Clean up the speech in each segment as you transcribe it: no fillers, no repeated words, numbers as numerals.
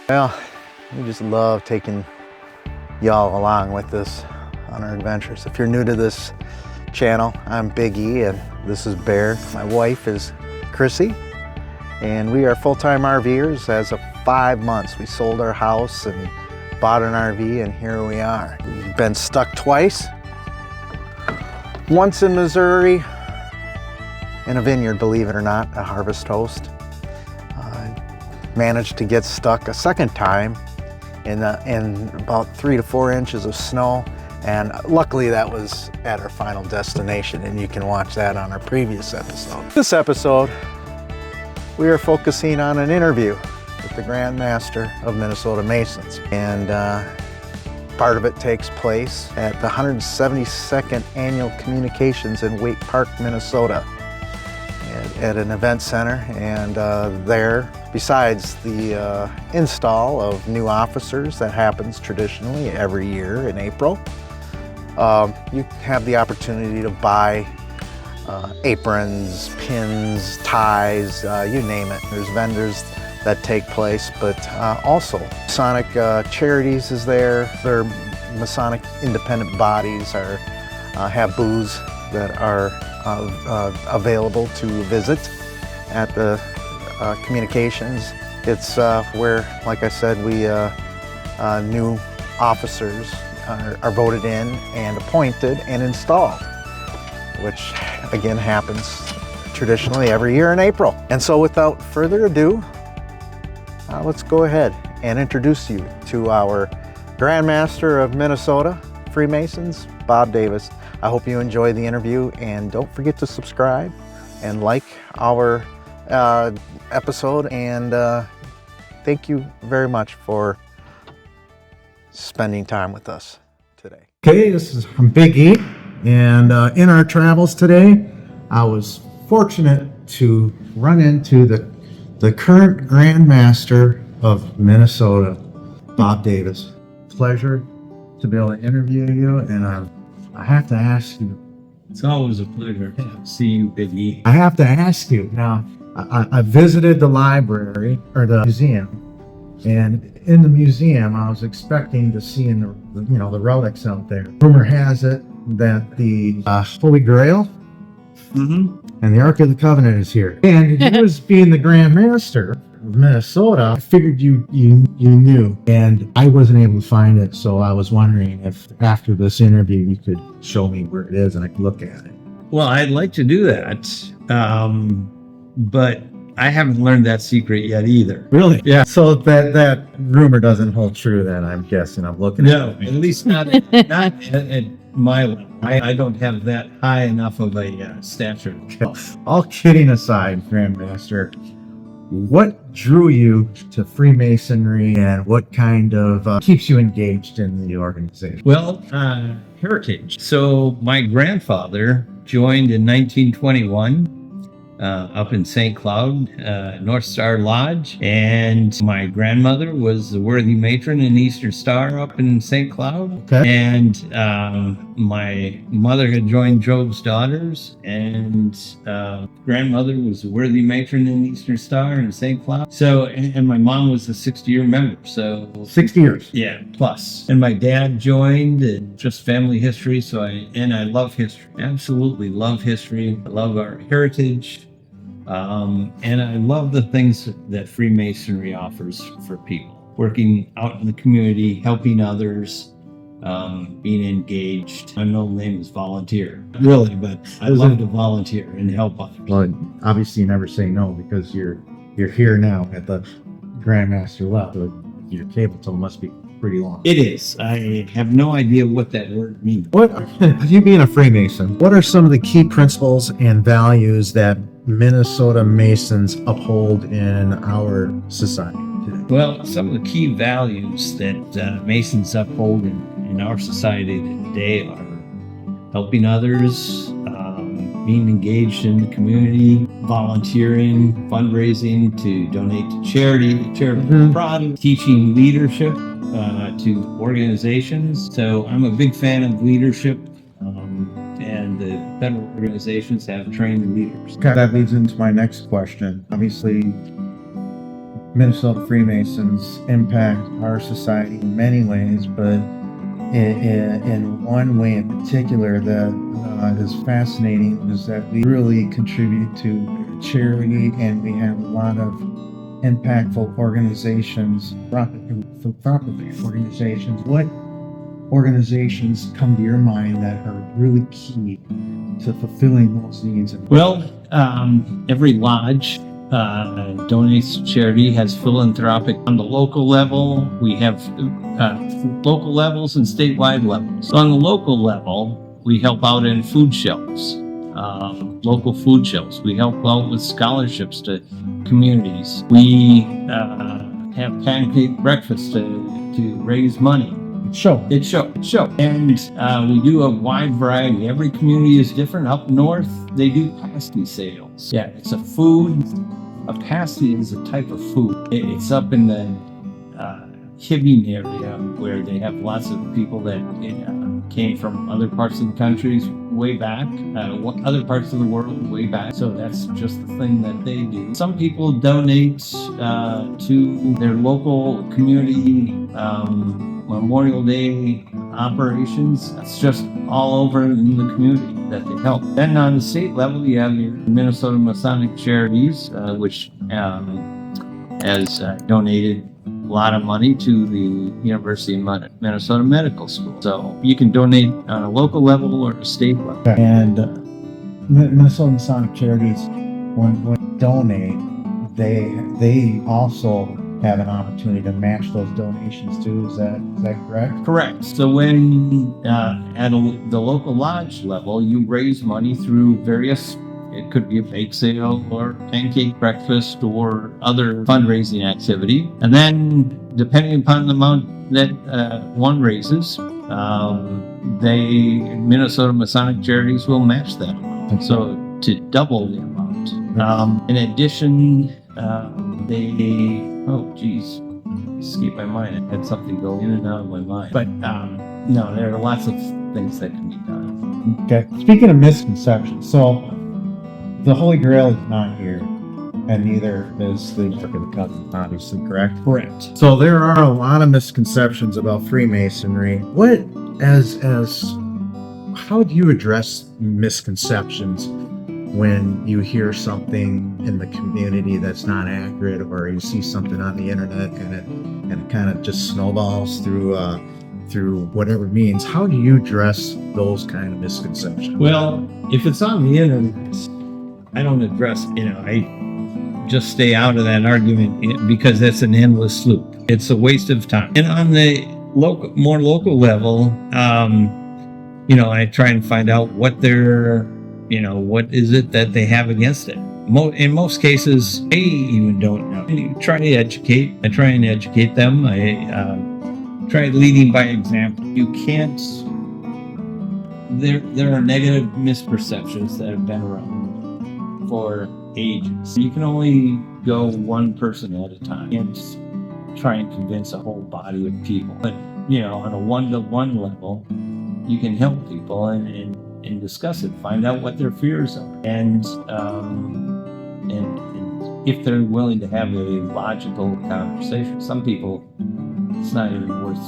Well, we just love taking y'all along with us on our adventures. If you're new to this channel, I'm Bige and this is Bear. My wife is Chrissy, and we are full-time RVers. As of 5 months, we sold our house and bought an RV, and here we are. We've been stuck twice. Once in Missouri, in a vineyard, believe it or not, a harvest host. Managed to get stuck a second time in about 3 to 4 inches of snow, and luckily that was at our final destination, and you can watch that on our previous episode. This episode, we are focusing on an interview with the Grand Master of Minnesota Masons, and part of it takes place at the 172nd Annual Communications in Waite Park, Minnesota, at an event center. And there, besides the install of new officers that happens traditionally every year in April, you have the opportunity to buy aprons, pins, ties, you name it. There's vendors that take place, but also Masonic Charities is there. Their Masonic independent bodies have booths that are available to visit at the communications. It's where, like I said, we new officers are voted in and appointed and installed, which again happens traditionally every year in April. And so without further ado, let's go ahead and introduce you to our Grand Master of Minnesota Freemasons, Bob Davis. I hope you enjoy the interview, and don't forget to subscribe and like our episode, and thank you very much for spending time with us today. Okay, this is from Bige, and in our travels today, I was fortunate to run into the current Grand Master of Minnesota, Bob Davis. Pleasure to be able to interview you, and I have to ask you. It's always a pleasure to see you, Biggie. I have to ask you now. I visited the library or the museum, and in the museum, I was expecting to see the relics out there. Rumor has it that the Holy Grail and the Ark of the Covenant is here. And you as being the Grand Master of Minnesota, I figured you knew, and I wasn't able to find it, so I was wondering if after this interview you could show me where it is and I could look at it. Well, I'd like to do that, but I haven't learned that secret yet either. Really? Yeah. So that rumor doesn't hold true then, I'm guessing. I'm looking No, at it. at least not at my level. I don't have that high enough of a stature. All kidding aside, Grandmaster, what drew you to Freemasonry, and what kind of keeps you engaged in the organization? Well, heritage. So my grandfather joined in 1921 up in St. Cloud, North Star Lodge, and my grandmother was the worthy matron in Eastern Star up in St. Cloud. Okay. And my mother had joined Job's Daughters, and grandmother was the worthy matron in Eastern Star in St. Cloud. So, and my mom was a 60-year member. So 60 years. yeah, plus. And my dad joined, and just family history. So I love history. Absolutely love history. I love our heritage. And I love the things that Freemasonry offers for people. Working out in the community, helping others, being engaged. My middle name is volunteer. Really, but I love to volunteer and help others. Well, obviously you never say no, because you're here now at the Grandmaster level. Your cable tow must be pretty long. It is. I have no idea what that word means. What, you being a Freemason, what are some of the key principles and values that Minnesota Masons uphold in our society today? Well, some of the key values that Masons uphold in our society today are helping others, being engaged in the community, volunteering, fundraising to donate to charitable products, teaching leadership to organizations. So I'm a big fan of leadership, and the federal organizations have trained leaders. Okay, that leads into my next question. Obviously, Minnesota Freemasons impact our society in many ways, but in one way in particular that is fascinating is that we really contribute to charity, and we have a lot of impactful organizations, philanthropy organizations. What organizations come to your mind that are really key to fulfilling those needs? Well, every lodge donates to charity, has philanthropic on the local level. We have local levels and statewide levels. So on the local level, we help out in food shelves, local food shelves. We help out with scholarships to communities. We have pancake breakfast to raise money. It show. And we do a wide variety. Every community is different. Up north, they do pasty sales. Yeah, it's a food. A pasty is a type of food. It's up in the Hibbing area where they have lots of people that came from other parts of the countries way back, other parts of the world way back. So that's just the thing that they do. Some people donate to their local community Memorial Day operations. It's just all over in the community that they help. Then on the state level, you have your Minnesota Masonic Charities, which has donated a lot of money to the University of Minnesota Medical School. So you can donate on a local level or a state level. And Minnesota Masonic Charities, when donate, they also have an opportunity to match those donations too. Is that correct? Correct. So when at the local lodge level, you raise money through various, it could be a bake sale or pancake breakfast or other fundraising activity. And then depending upon the amount that one raises, Minnesota Masonic Charities will match that amount. So to double the amount. In addition, escaped my mind. I had something go in and out of my mind. But no, there are lots of things that can be done. Okay. Speaking of misconceptions, so the Holy Grail is not here, and neither is the Mark of the Covenant, obviously, correct? Correct. So there are a lot of misconceptions about Freemasonry. How do you address misconceptions when you hear something in the community that's not accurate, or you see something on the internet and it kind of just snowballs through whatever means? How do you address those kind of misconceptions? Well, if it's on the internet, I don't address it. I just stay out of that argument because that's an endless loop. It's a waste of time. And on the more local level, I try and find out what what is it that they have against it. In most cases, they even don't know. I try and educate them. I try leading by example. You can't. There are negative misperceptions that have been around for ages. You can only go one person at a time. You can't try and convince a whole body of people. But on a one-to-one level, you can help people and discuss it, find out what their fears are, and if they're willing to have a logical conversation. Some people, it's not even worth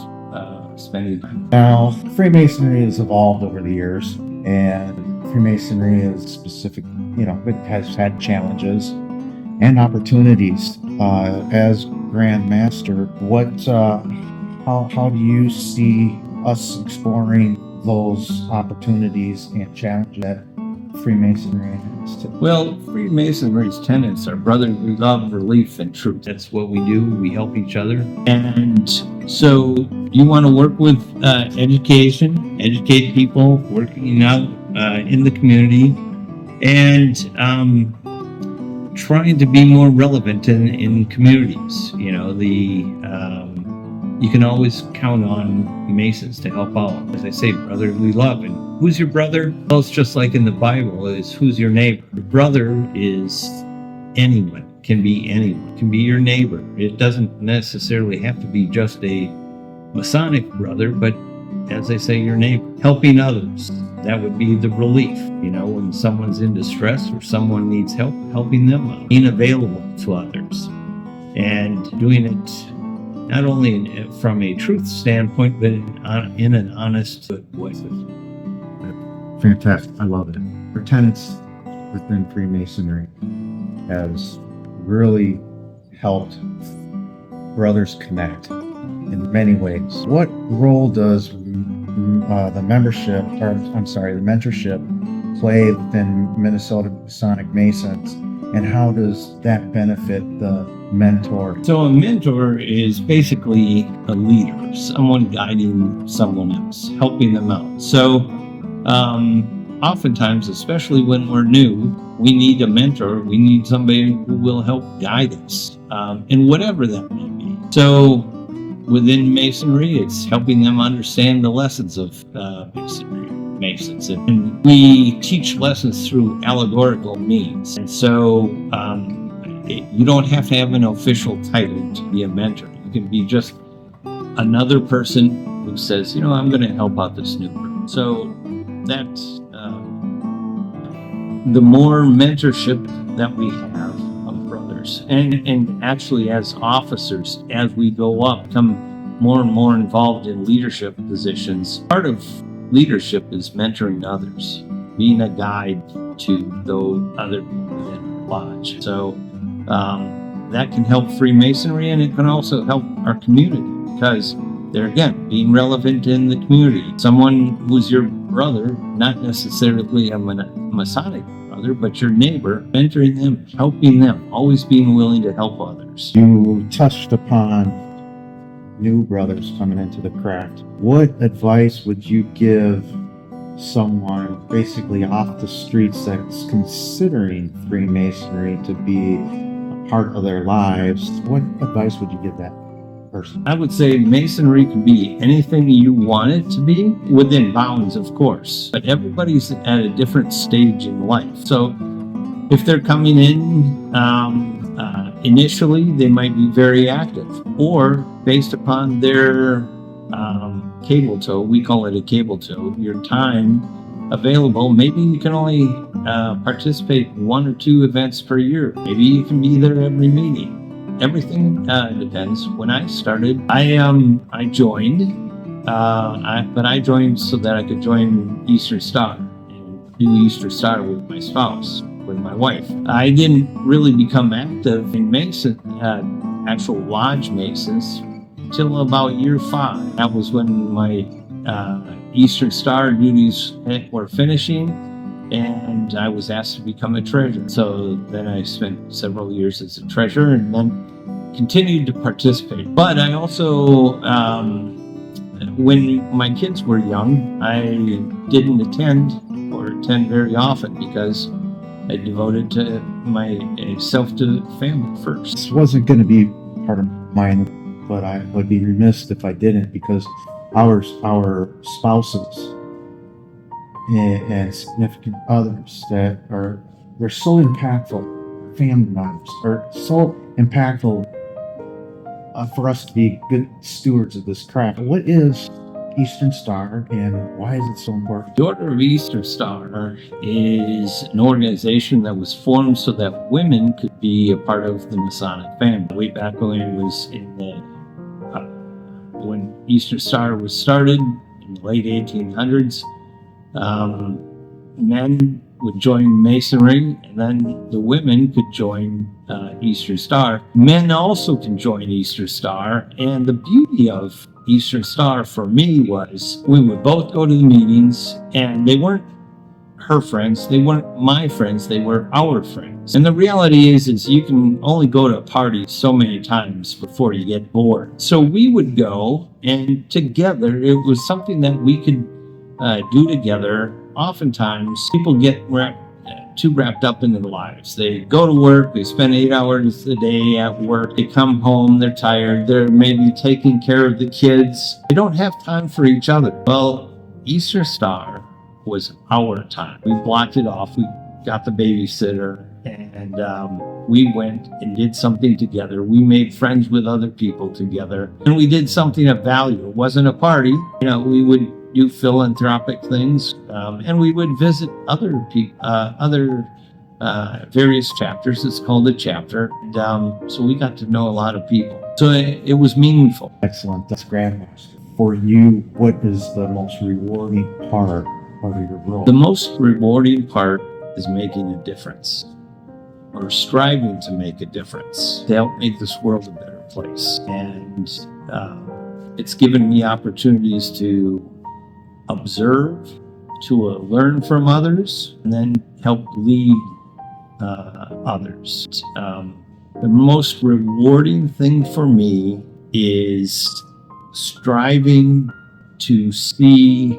spending time. Now, Freemasonry has evolved over the years, and Freemasonry is specific, it has had challenges and opportunities. As Grand Master, how do you see us exploring those opportunities and challenges that Freemasonry has today? Well, Freemasonry's tenets are brotherly love, relief, and truth. That's what we do. We help each other. And so you want to work with education, educate people, working out in the community, and trying to be more relevant in communities. You can always count on Masons to help out. As I say, brotherly love. And who's your brother? Well, it's just like in the Bible, is who's your neighbor? Your brother is anyone, can be anyone, can be your neighbor. It doesn't necessarily have to be just a Masonic brother, but as I say, your neighbor. Helping others, that would be the relief. When someone's in distress or someone needs help, helping them out. Being available to others. and doing it not only from a truth standpoint, but in an honest way. Fantastic. I love it. Our tenets within Freemasonry has really helped brothers connect in many ways. What role does the mentorship play within Minnesota Masonic Masons, and how does that benefit the mentor? So a mentor is basically a leader, someone guiding someone else, helping them out. So oftentimes, especially when we're new, we need a mentor. We need somebody who will help guide us in whatever that may be. So within Masonry, it's helping them understand the lessons of Masons. And we teach lessons through allegorical means. And so you don't have to have an official title to be a mentor. You can be just another person who says, I'm going to help out this new person. So that's the more mentorship that we have of brothers, and actually as officers, as we go up, become more and more involved in leadership positions. Part of leadership is mentoring others, being a guide to those other people in our lodge. So that can help Freemasonry, and it can also help our community, because they're, again, being relevant in the community. Someone who's your brother, not necessarily a Masonic brother, but your neighbor, mentoring them, helping them, always being willing to help others. You touched upon new brothers coming into the craft. What advice would you give someone basically off the streets that's considering Freemasonry to be a part of their lives? What advice would you give that person? I would say Masonry can be anything you want it to be, within bounds, of course. But everybody's at a different stage in life. So if they're coming in, initially they might be very active, or based upon their cable tow, we call it a cable tow, your time available, maybe you can only participate in 1 or 2 events per year. Maybe you can be there every meeting. Everything depends. When I started, I joined, but I joined so that I could join Eastern Star and do Eastern Star with my spouse, with my wife. I didn't really become active in actual lodge Masons till about year 5. That was when my Eastern Star duties were finishing, and I was asked to become a treasurer. So then I spent several years as a treasurer, and then continued to participate. But I also, when my kids were young, I didn't attend very often, because I devoted to myself to family first. This wasn't going to be part of mine, but I would be remiss if I didn't, because our spouses and significant others they're so impactful, family members are so impactful for us to be good stewards of this craft. What is Eastern Star, and why is it so important? The Order of Eastern Star is an organization that was formed so that women could be a part of the Masonic family. Way back when it was when Eastern Star was started in the late 1800s, men would join Masonry, and then the women could join Eastern Star. Men also can join Eastern Star, and the beauty of Eastern Star for me was we would both go to the meetings, and they weren't her friends, they weren't my friends, they were our friends. And the reality is you can only go to a party so many times before you get bored. So we would go, and together it was something that we could do together. Oftentimes people get too wrapped up in their lives. They go to work, they spend 8 hours a day at work, they come home, they're tired, they're maybe taking care of the kids. They don't have time for each other. Well, Eastern Star was our time. We blocked it off. We got the babysitter, and we went and did something together. We made friends with other people together, and we did something of value. It wasn't a party. We would do philanthropic things, and we would visit other people, other various chapters. It's called a chapter. And, so we got to know a lot of people. So it was meaningful. Excellent. That's Grandmaster. For you, what is the most rewarding part of your role? The most rewarding part is making a difference, or striving to make a difference, to help make this world a better place. And it's given me opportunities to observe, to learn from others, and then help lead others. The most rewarding thing for me is striving to see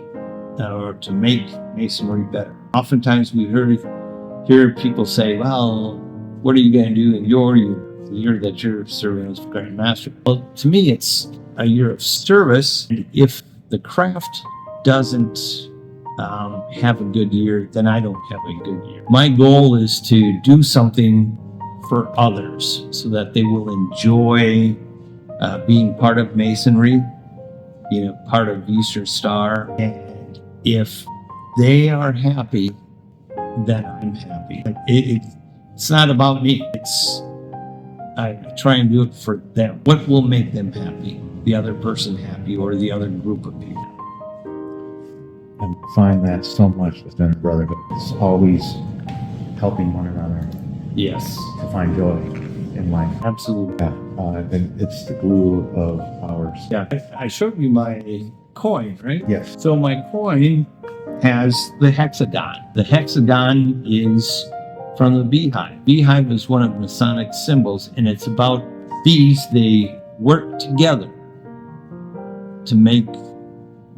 or to make Masonry better. Oftentimes we hear people say, well, what are you going to do in the year that you're serving as Grand Master? Well, to me, it's a year of service. And if the craft doesn't have a good year, then I don't have a good year. My goal is to do something for others so that they will enjoy being part of Masonry, part of Eastern Star. And if they are happy, then I'm happy. It's not about me. I try and do it for them. What will make them happy? The other person happy, or the other group of people. I find that so much within a brotherhood. It's always helping one another Yes, to find joy in life. absolutely. Yeah, and it's the glue of ours. Yeah, I showed you my coin, right? Yes. So my coin has the hexagon. The hexagon is from the beehive. Beehive is one of Masonic symbols, and it's about bees. They work together to make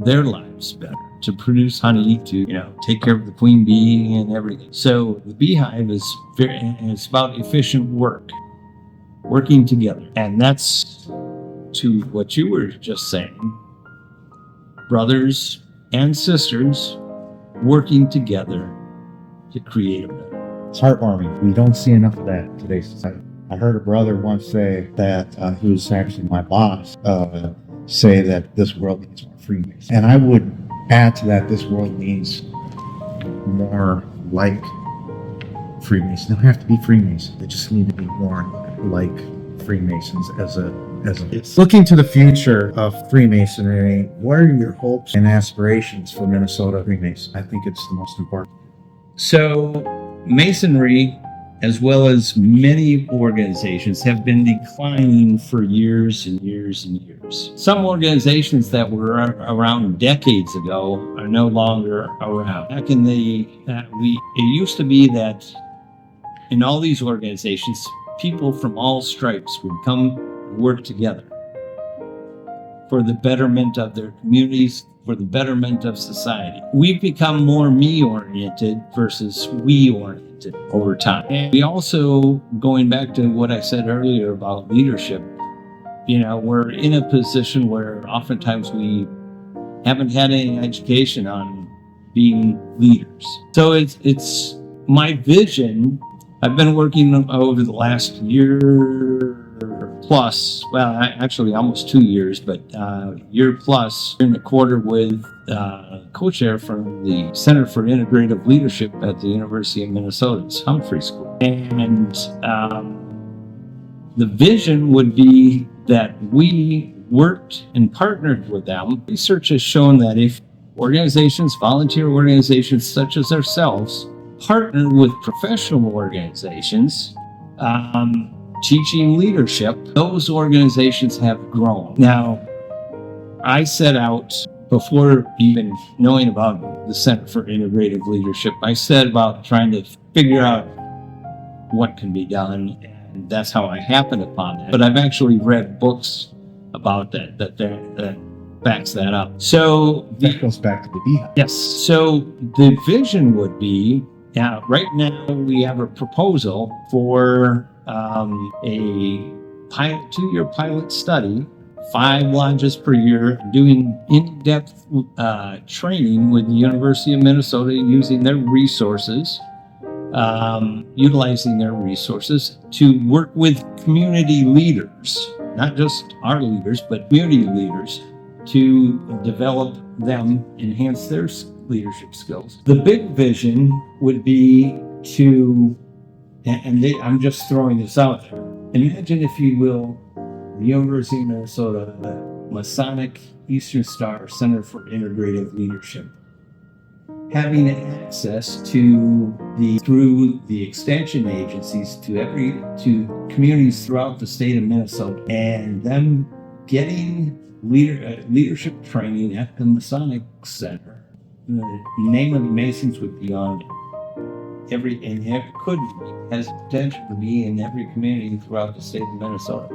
their lives better, to produce honey, to take care of the queen bee and everything. So the beehive is it's about efficient work, working together, and that's to what you were just saying. Brothers and sisters working together to create a better. It's heartwarming. We don't see enough of that in today's society. I heard a brother once say that he was actually my boss, say that this world needs more Freemasons. And I would add to that, this world needs more like Freemasons. They don't have to be Freemasons. They just need to be more like Freemasons as a looking to the future of Freemasonry. What are your hopes and aspirations for Minnesota Freemasons? I think it's the most important. So Masonry, as well as many organizations, have been declining for years and years and years. Some organizations that were around decades ago are no longer around. Back in it used to be that in all these organizations, people from all stripes would come work together for the betterment of their communities, for the betterment of society. We've become more me-oriented versus we-oriented over time. And we also, going back to what I said earlier about leadership, we're in a position where oftentimes we haven't had any education on being leaders. So it's my vision. I've been working over the last year plus, well, actually almost 2 years, but year plus in the quarter with co-chair from the Center for Integrative Leadership at the University of Minnesota's Humphrey School. And the vision would be that we worked and partnered with them. Research has shown that if organizations, volunteer organizations such as ourselves, partner with professional organizations, teaching leadership, those organizations have grown. Now, I set out, before even knowing about the Center for Integrative Leadership, I set about trying to figure out what can be done, and that's how I happened upon that. But I've actually read books about that backs that up. So That goes back to the beehive. yes, so the vision would be, right now we have a proposal for a 2-year pilot study, 5 lodges per year, doing in-depth training with the University of Minnesota, using their resources, utilizing their resources to work with community leaders, not just our leaders, but community leaders, to develop them, enhance their leadership skills. The big vision would be to I'm just throwing this out there. Imagine, if you will, the University of Minnesota, the Masonic Eastern Star Center for Integrative Leadership, having access to through the extension agencies to communities throughout the state of Minnesota, and them getting leadership training at the Masonic Center. The name of the Masons would be on has potential to be in every community throughout the state of Minnesota,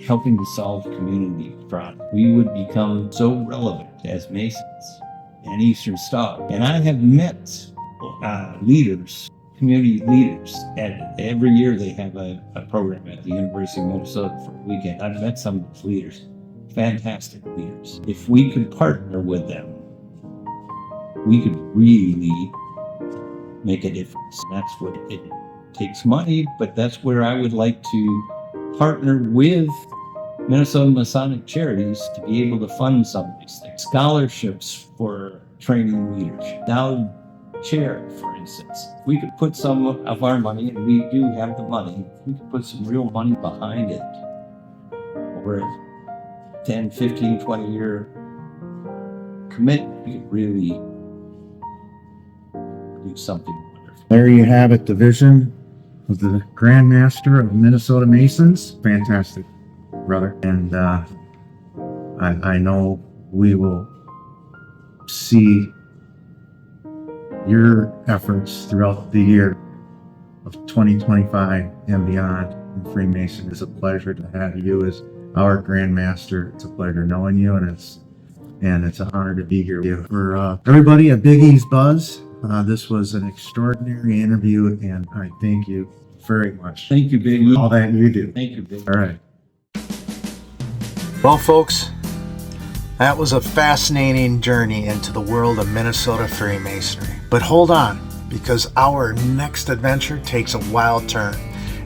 helping to solve community problems. We would become so relevant as Masons and Eastern Star. And I have met community leaders, and every year they have a program at the University of Minnesota for a weekend. I've met some of those leaders, fantastic leaders. If we could partner with them, we could really make a difference. That's what it takes money, but that's where I would like to partner with Minnesota Masonic Charities to be able to fund some of these things. Scholarships for training leadership. Now, chair, for instance. If we could put some of our money, and we do have the money, if we could put some real money behind it over a 10, 15, 20-year commitment, we could really do something wonderful. There you have it, the vision of the Grand Master of Minnesota Masons. Fantastic, brother. And I know we will see your efforts throughout the year of 2025 and beyond in Freemason. It's a pleasure to have you as our Grand Master. It's a pleasure knowing you, and it's an honor to be here with you. For everybody at Big E's Buzz, this was an extraordinary interview, and I thank you very much. Thank you, Big E. All that you do. Thank you, Big E. All right. Well, folks, that was a fascinating journey into the world of Minnesota Freemasonry. But hold on, because our next adventure takes a wild turn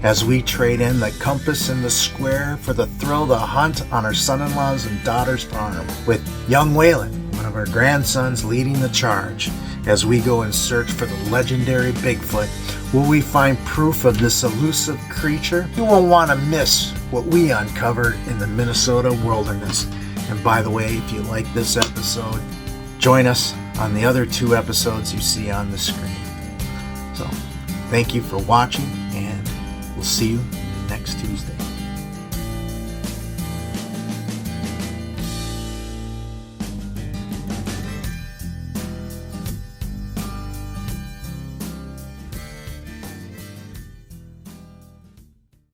as we trade in the compass and the square for the thrill of the hunt on our son-in-law's and daughter's farm, with young Waylon, one of our grandsons, leading the charge. As we go in search for the legendary Bigfoot, will we find proof of this elusive creature? You won't want to miss what we uncovered in the Minnesota wilderness. And by the way, if you like this episode, join us on the other 2 episodes you see on the screen. So, thank you for watching, and we'll see you next Tuesday.